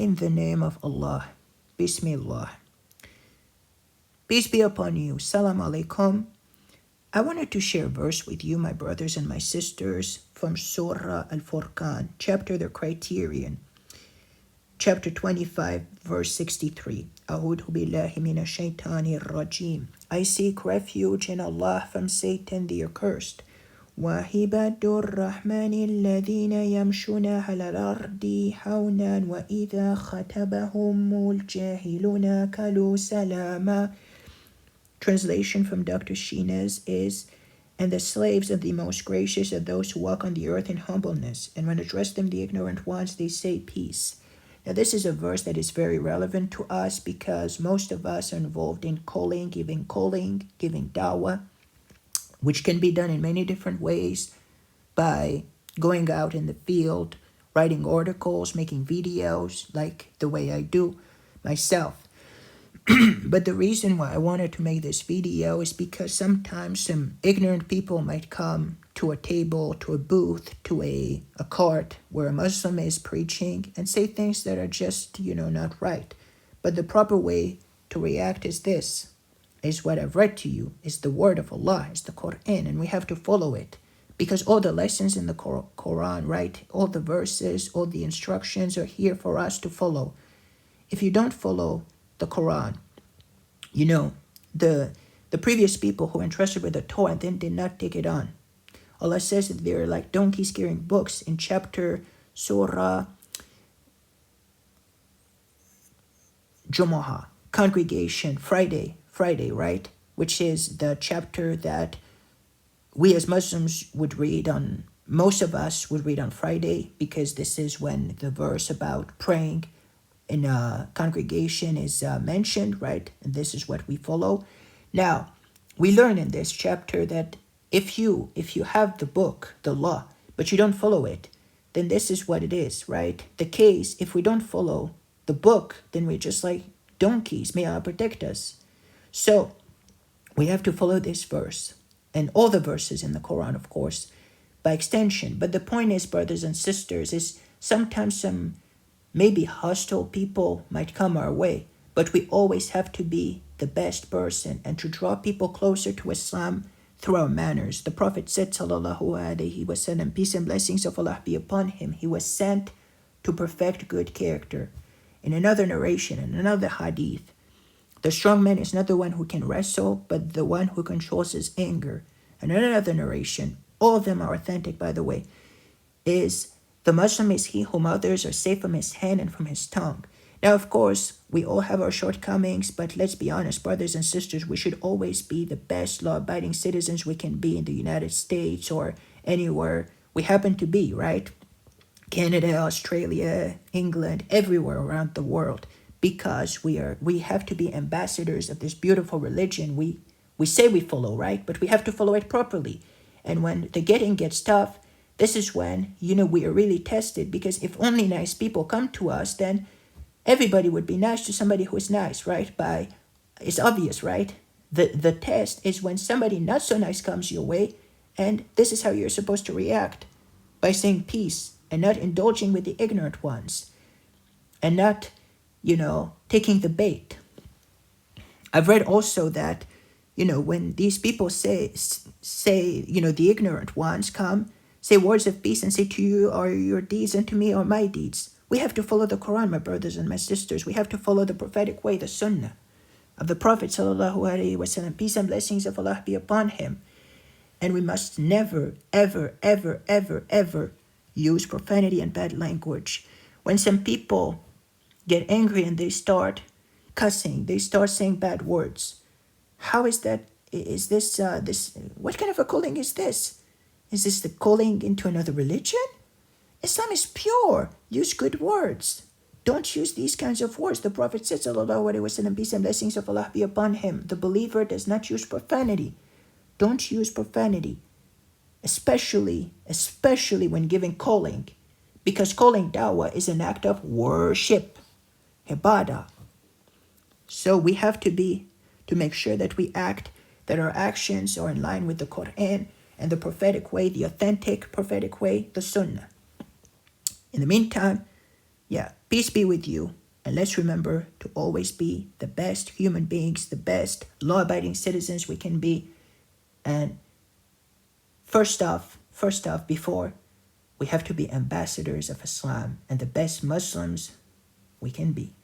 In the name of Allah. Bismillah. Peace be upon you. Salam alaikum. I wanted to share a verse with you, my brothers and my sisters, from Surah Al-Furqan, chapter The Criterion, chapter 25, verse 63. A'udhu billahi minash shaitanir rajim. I seek refuge in Allah from Satan the accursed. وَعِبَادُ الرَّحْمَنِ الَّذِينَ يَمْشُونَ عَلَى الْأَرْضِ هَوْنًا وَإِذَا خَطَبَهُمُ الْجَاهِلُونَ قَالُوا سَلَامًا. Translation from Dr. Shines is, and the slaves of the most gracious are those who walk on the earth in humbleness, and when addressed them the ignorant ones, they say peace. Now this is a verse that is very relevant to us because most of us are involved in giving dawah, which can be done in many different ways by going out in the field, writing articles, making videos, like the way I do myself. But the reason why I wanted to make this video is because sometimes some ignorant people might come to a table, to a booth, to a cart where a Muslim is preaching and say things that are just, not right. But the proper way to react is this, is what I've read to you, is the word of Allah, is the Quran, and we have to follow it. Because all the lessons in the Quran, right, all the verses, all the instructions are here for us to follow. If you don't follow the Quran, the previous people who entrusted with the Torah then did not take it on. Allah says that they're like donkeys carrying books in chapter Surah Jumu'ah, congregation, Friday, right? Which is the chapter that we as Muslims would read on, most of us would read on Friday, because this is when the verse about praying in a congregation is mentioned, right? And this is what we follow. Now, we learn in this chapter that if you have the book, the law, but you don't follow it, then this is what it is, right? The case, if we don't follow the book, then we're just like donkeys. May Allah protect us. So, we have to follow this verse, and all the verses in the Quran, of course, by extension. But the point is, brothers and sisters, is sometimes some maybe hostile people might come our way, but we always have to be the best person and to draw people closer to Islam through our manners. The Prophet said, sallallahu alaihi wasallam, peace and blessings of Allah be upon him, he was sent to perfect good character. In another narration, in another hadith, the strong man is not the one who can wrestle, but the one who controls his anger. And in another narration, all of them are authentic, by the way, is the Muslim is he whom others are safe from his hand and from his tongue. Now, of course, we all have our shortcomings, but let's be honest, brothers and sisters, we should always be the best law-abiding citizens we can be in the United States or anywhere we happen to be, right? Canada, Australia, England, everywhere around the world, because we have to be ambassadors of this beautiful religion we say we follow, right? But we have to follow it properly. And when the getting gets tough, this is when, we are really tested, because if only nice people come to us, then everybody would be nice to somebody who is nice, right? It's obvious, right? The test is when somebody not so nice comes your way, and this is how you're supposed to react, by saying peace and not indulging with the ignorant ones and not, taking the bait. I've read also that, when these people say, the ignorant ones come, say words of peace and say to you are your deeds and to me are my deeds. We have to follow the Quran, my brothers and my sisters. We have to follow the prophetic way, the sunnah of the Prophet sallallahu alaihi wasallam. Peace and blessings of Allah be upon him. And we must never, ever, ever, ever, ever use profanity and bad language. When some people get angry and they start cussing, they start saying bad words. How is that? Is this, what kind of a calling is this? Is this the calling into another religion? Islam is pure. Use good words. Don't use these kinds of words. The Prophet said, sallallahu alaihi wasallam, peace and blessings of Allah be upon him. The believer does not use profanity. Don't use profanity. Especially when giving calling. Because calling dawah is an act of worship. Ibadah. So we have to make sure that that our actions are in line with the Quran and the prophetic way, the authentic prophetic way, the sunnah. In the meantime, Peace be with you. And let's remember to always be the best human beings, the best law-abiding citizens we can be. And first off, before, we have to be ambassadors of Islam and the best Muslims we can be.